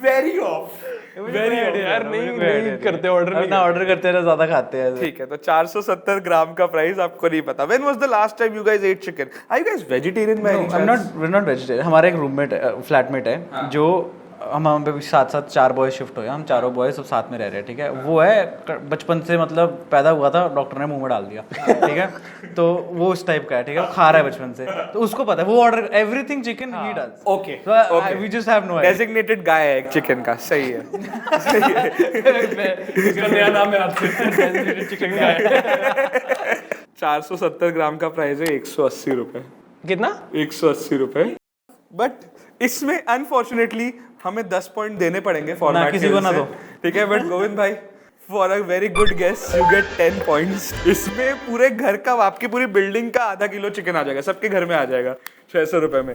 very off, very off. यार नहीं करते ऑर्डर, ना ऑर्डर करते हैं ना ज्यादा खाते हैं। ठीक है, तो 470 ग्राम का प्राइस आपको नहीं पता। When was the last time you guys ate chicken? Are you guys vegetarian by any chance? we're not vegetarian। हमारा एक रूममेट फ्लैटमेट है जो हम पे साथ 4 बॉयज शिफ्ट हुए। हम चारों बॉयज सब साथ में रह रहे हैं। ठीक है, वो है बचपन से मतलब पैदा हुआ था, डॉक्टर ने मुंह में डाल दिया। ठीक है, तो वो उस टाइप का है। ठीक है, वो खा रहा है बचपन से, तो उसको पता है। वो ऑर्डर एवरीथिंग चिकन ही does. Okay, we just have no Designated guy है चिकन का। सही है, सही है। इसका नया नाम है आपसे, चिकन का है। 470 ग्राम का प्राइस है 180 रुपए। कितना? 180 रुपए। बट इसमें अनफॉर्चुनेटली हमें 10 पॉइंट देने पड़ेंगे फॉर्मेट किसी को ना दो। ठीक है, बट गोविंद भाई for a very good guess you get 10 points. इसमें पूरे घर का, आपकी पूरी बिल्डिंग का आधा किलो चिकन आ जाएगा, सबके घर में आ जाएगा 600 रुपए में।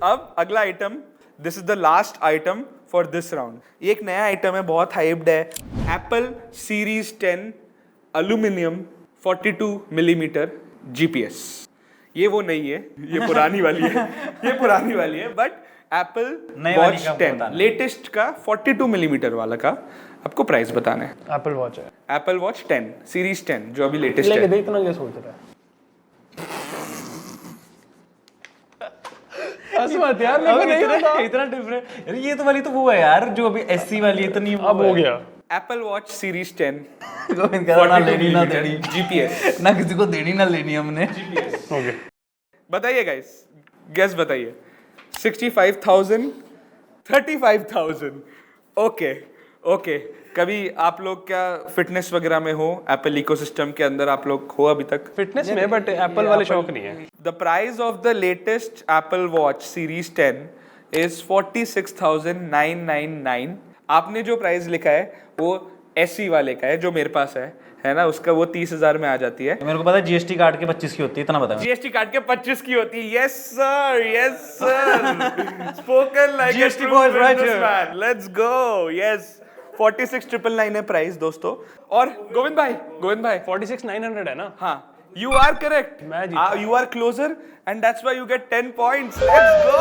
अब अगला item, this is the last item for this round. ये एक नया आइटम है, बहुत हाइप्ड है। Apple series 10 aluminium 42 millimetre GPS। ये वो नहीं है, ये पुरानी वाली है, ये पुरानी वाली है। बट एप्पल वॉच 10 लेटेस्ट का 42 मिलीमीटर वाला का आपको प्राइस बताना है। एप्पल वॉच है, एप्पल वॉच 10 सीरीज 10 जो अभी लेटेस्ट लेके है। देख, इतना क्या सोच रहा है? मत यार, मेरे को नहीं पता। इतना डिफरेंट। ये तो वाली तो वो है यार जो अभी SC वाली इतनी। अब हो गया। एप्पल वॉच सीरीज 10 गोविंद कह रहा ना लेनी ना देनी, GPS। ना किसी को देनी ना लेनी हमने। हो गया। बताइए गाइस, गेस बताइए। 65,000 35,000. Okay okay. कभी आप लोग क्या फिटनेस वगैरह में हो? एप्पल इकोसिस्टम के अंदर आप लोग हो अभी तक? फिटनेस में, बट एप्पल वाले शौक नहीं है. The price of the latest Apple Watch Series 10 is 46,999. आपने जो प्राइस लिखा है वो SE वाले का है जो मेरे पास है ना, उसका वो 30,000 में आ जाती है. मेरे को पता है जीएसटी काट के 25 की होती है, इतना पता है. GST काट के 25 की होती है. Yes sir spoken like GST boys right here. Businessman. Let's go. Yes 46,999 है प्राइस दोस्तों. और गोविंद भाई 46,900 है ना. हाँ, you are correct. मैं जीता. You are closer and that's why you get 10 points. Let's go.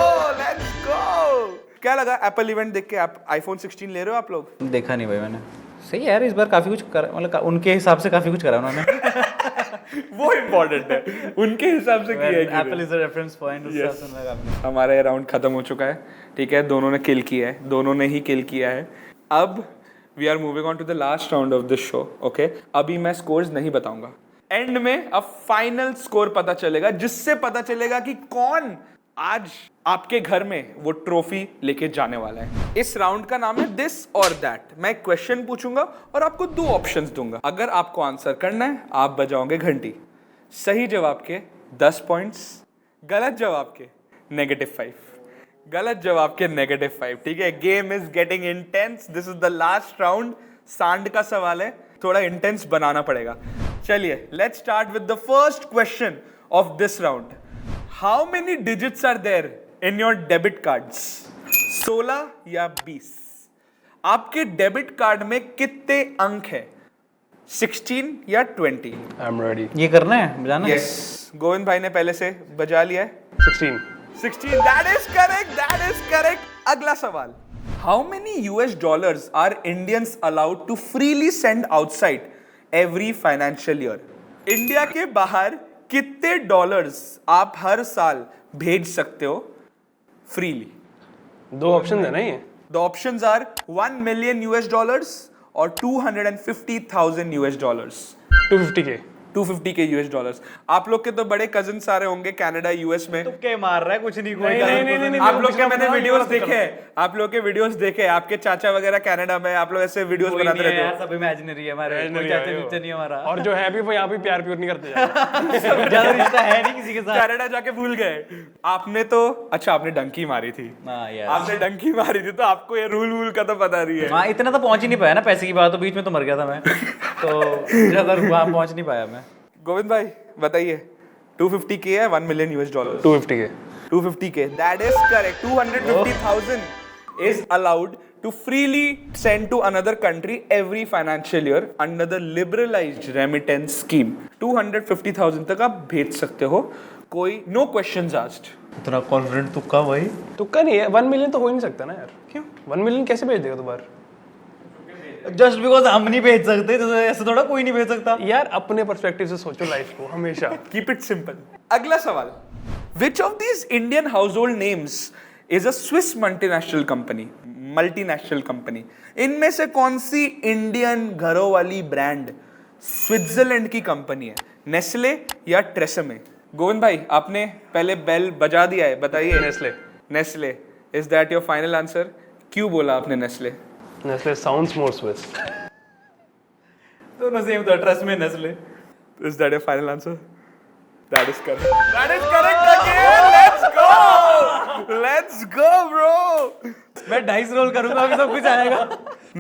क्या लगा एप्पल इवेंट देख के? आप आईफोन 16 ले रहे हो आप लोग? देखा नहीं भाई मैंने. सही है यार, इस बार काफी कुछ करा, मतलब उनके हिसाब से काफी कुछ करा उन्होंने. वो इम्पोर्टेंट है, उनके हिसाब से किया है. Apple is a reference point, उस हिसाब से उन्होंने काफी. हमारा ये राउंड खत्म हो चुका है. ठीक है, दोनों ने किल किया है, दोनों ने ही किल किया है. अब we are moving on to the last round of this show. Okay, अभी मैं स्कोर्स नहीं बताऊंगा. एंड में अब फाइनल स्कोर पता चलेगा, जिससे पता चलेगा कि कौन आज आपके घर में वो ट्रॉफी लेके जाने वाला है. इस राउंड का नाम है दिस और दैट. मैं एक क्वेश्चन पूछूंगा और आपको 2 ऑप्शंस दूंगा. अगर आपको आंसर करना है आप बजाओगे घंटी. सही जवाब के 10 पॉइंट्स, गलत जवाब के -5. गलत जवाब के -5. ठीक है, game is getting intense. This is the last round. सांड का सवाल है, थोड़ा इंटेंस बनाना पड़ेगा. चलिए, let's start with the first question of this round. How many digits are there in your debit cards? 16 या 20? आपके डेबिट कार्ड में कितने अंक है? 16 या 20? I am ready. ये करना है, बजाना है. यस, गोविंद भाई ने पहले से बजा लिया है. 16. 16. That is correct. अगला सवाल. How many US dollars are Indians allowed to freely send outside every financial year? India के बाहर कितने डॉलर्स आप हर साल भेज सकते हो फ्रीली? 2 ऑप्शन है ना ये. The options are 1 million US dollars और 250,000 US dollars. 250K. 250K US dollars. आप लोग के तो बड़े कजिन सारे होंगे कनाडा US में. तुक्के मार रहा है, कुछ नहीं. कोई नहीं, आप लोग के मैंने वीडियोस देखे हैं, आप लोग के वीडियोस देखे. आपके चाचा वगैरह कनाडा में, आप लोग ऐसे वीडियोस बनाते रहते हो. सब इमेजिनरी है हमारे, कोई चाचा चूचा नहीं हमारा. और जो है भी वो यहाँ पे प्यार प्योर नहीं करते जाते. ज्यादा रिश्ता है नहीं किसी के साथ. कनाडा जाके भूल गए. आपने तो अच्छा आपने डंकी मारी थी. हाँ यार, आपने डंकी मारी थी तो आपको ये रूल का तो पता नहीं है. हाँ इतना तो पहुंच ही नहीं पाया ना. पैसे की बात तो बीच में तो मर गया था मैं, तो ज्यादा वहाँ पहुंच नहीं पाया मैं. गोविंद भाई बताइए, 250K है 1 million US dollars? 250K. 250K. That is correct. 250,000 is allowed to freely send to another country every financial year under the liberalized remittance scheme. 250,000 तक आप भेज सकते हो. कोई no questions asked. इतना कॉन्फिडेंट तुक्का भाई. तुक्का नहीं है. 1 मिलियन तो हो ही नहीं सकता ना यार. क्यों? 1 मिलियन कैसे भेज देगा दोबारा? जस्ट बिकॉज हम नहीं भेज सकते तो ऐसे थोड़ा कोई नहीं भेज सकता यार अपने पर्सपेक्टिव से सोचो लाइफ को हमेशा. Keep it simple. अगला सवाल. Which of these Indian household names is a Swiss multinational company? इनमें से कौन सी इंडियन घरों वाली ब्रांड स्विट्जरलैंड की कंपनी है? नेस्ले या ट्रेसेमे? गोविंद भाई आपने पहले बेल बजा दिया है, बताइए. Nestle. Is that your final answer? क्यों बोला आपने Nestle? Nestle sounds more Swiss. दोनों सेम तो ट्रस्ट में Nestle. Is that your final answer? That is correct. That is correct again. Let's go, bro. मैं डाइस रोल करूंगा अभी सब कुछ आएगा.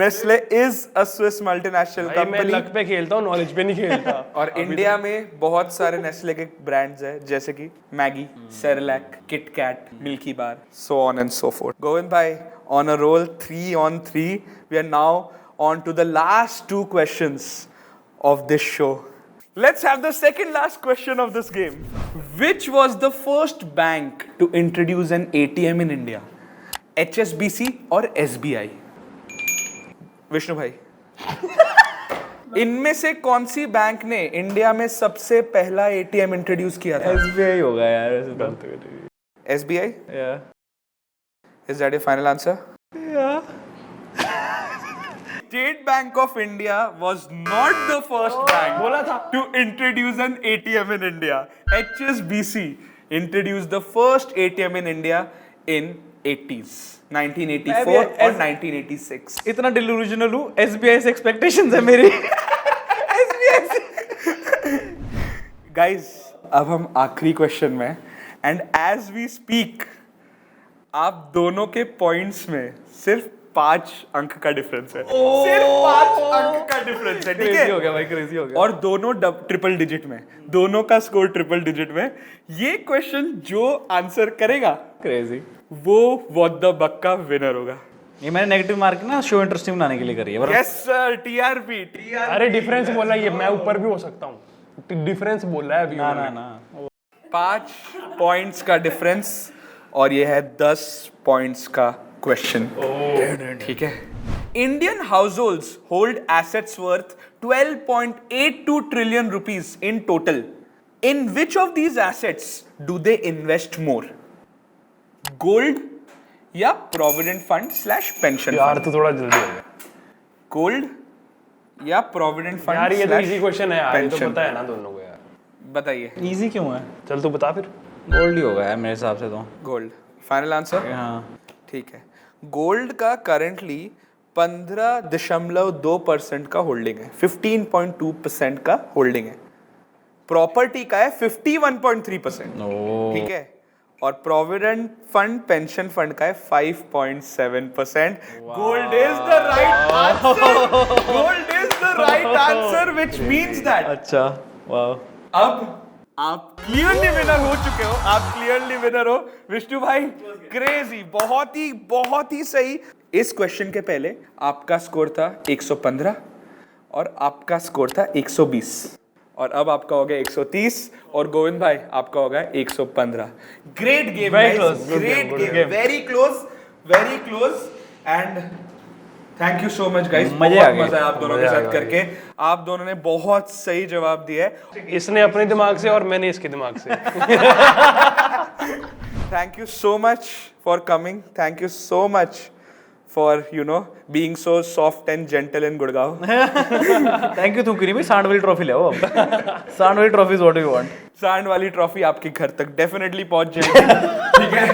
Nestle is a Swiss multinational भाई मैं company. लक पे खेलता हूँ, नॉलेज पे नहीं खेलता. और इंडिया में बहुत सारे नेस्ले के ब्रांड्स हैं, जैसे कि Maggi, Cerelac, KitKat, milky bar, so on and so forth. Govind भाई on a roll, 3 on 3. We are now on to the last 2 questions of this show. Let's have the second last question of this game. Which was the first bank to introduce an ATM in India? HSBC or SBI? Vishnu भाई. इनमें से कौन सी bank ने India में सबसे पहला ATM introduce किया था? SBI होगा यार ऐसे तो. SBI? Yeah. Is that your final answer? Yeah. State Bank of India was not the first bank to introduce an ATM in India. HSBC introduced the first ATM in India in 80s 1984 और 1986 इतना delusional हूँ, SBI से expectations है मेरी। Guys अब हम आखिरी question में एंड एज वी स्पीक आप दोनों के पॉइंट्स में सिर्फ 5 अंक का डिफरेंस है। सिर्फ 5 अंक का डिफरेंस है, ठीक क्रेजी है? हो गया भाई, क्रेजी हो गया। और दोनों ट्रिपल डिजिट में, दोनों का स्कोर ट्रिपल डिजिट में। ये क्वेश्चन जो आंसर करेगा क्रेजी। वो व्हाट द बक का विनर होगा। ये मैंने नेगेटिव मार्क ना शो इंटरेस्टिंग बनाने के लिए करी है। Yes sir, TRP. अरे डिफरेंस बोला, ये मैं ऊपर भी हो सकता हूँ। डिफरेंस बोला है अभी ना उन्होंने। ना 5 पॉइंट्स का डिफरेंस और ये है 10 पॉइंट्स का क्वेश्चन, ठीक है? Indian households hold assets worth 12.82 trillion rupees in total. In which of these assets do they invest more? Gold या प्रोविडेंट फंड स्लैश पेंशन? यार तो थोड़ा जल्दी हो गया गोल्ड या प्रोविडेंट फंड? यार, ये तो इजी क्वेश्चन है यार, ये तो pension. पता है ना दोनों को यार। बताइए। इजी क्यों है? चल तू बता फिर। गोल्ड ही होगा यार मेरे हिसाब से तो। Gold final answer? हाँ ठीक है। गोल्ड का करंटली 15.2% का होल्डिंग है, 15.2% का होल्डिंग है। प्रॉपर्टी का है 51.3%, ठीक है? और प्रोविडेंट फंड पेंशन फंड का है 5.7%। Gold is the right answer. Gold is the right answer, which means that अच्छा वाह। अब आप क्लियरली विनर हो चुके हो। आप क्लियरली विनर हो विष्णु भाई। क्रेजी, बहुत ही सही। इस क्वेश्चन के पहले आपका स्कोर था 115 और आपका स्कोर था 120 और अब आपका हो गया 130 और गोविंद भाई आपका हो गया 115। Great game, Very close, good great game, good game, very close and thank you so much guys. मजे आ गए। मजा आया आप दोनों के मजा आ साथ गया करके। आप दोनों ने बहुत सही जवाब दिया है। इसने अपने दिमाग से और मैंने इसके दिमाग से। Thank you so much for coming. Thank you so much for being so soft and gentle in Gurgaon. Thank you तुम भाई, सांड वाली ट्रॉफी ले आओ अब। सांड वाली trophy is what we want. सांड वाली ट्रॉफी आपके घर तक डेफिनेटली पहुंच जाएगी, ठीक है?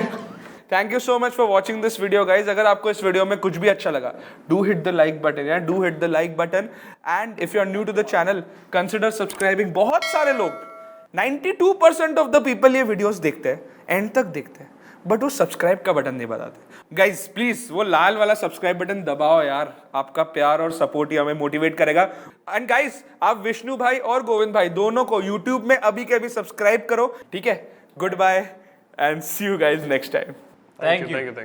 Thank you so much for watching this video guys. अगर आपको इस वीडियो में कुछ भी अच्छा लगा, do hit the like button, या do hit the like button. And if you are new to the channel, consider subscribing. बहुत सारे लोग 92% ऑफ द पीपल ये वीडियोस देखते हैं, एंड तक देखते हैं, बट वो सब्सक्राइब का बटन नहीं बताते। गाइज प्लीज वो लाल वाला सब्सक्राइब बटन दबाओ यार। आपका प्यार और सपोर्ट ही हमें मोटिवेट करेगा। एंड गाइज आप विष्णु भाई और गोविंद भाई दोनों को यूट्यूब में अभी के अभी सब्सक्राइब करो, ठीक है? Good bye and see you guys next time. Thank you. Thank you.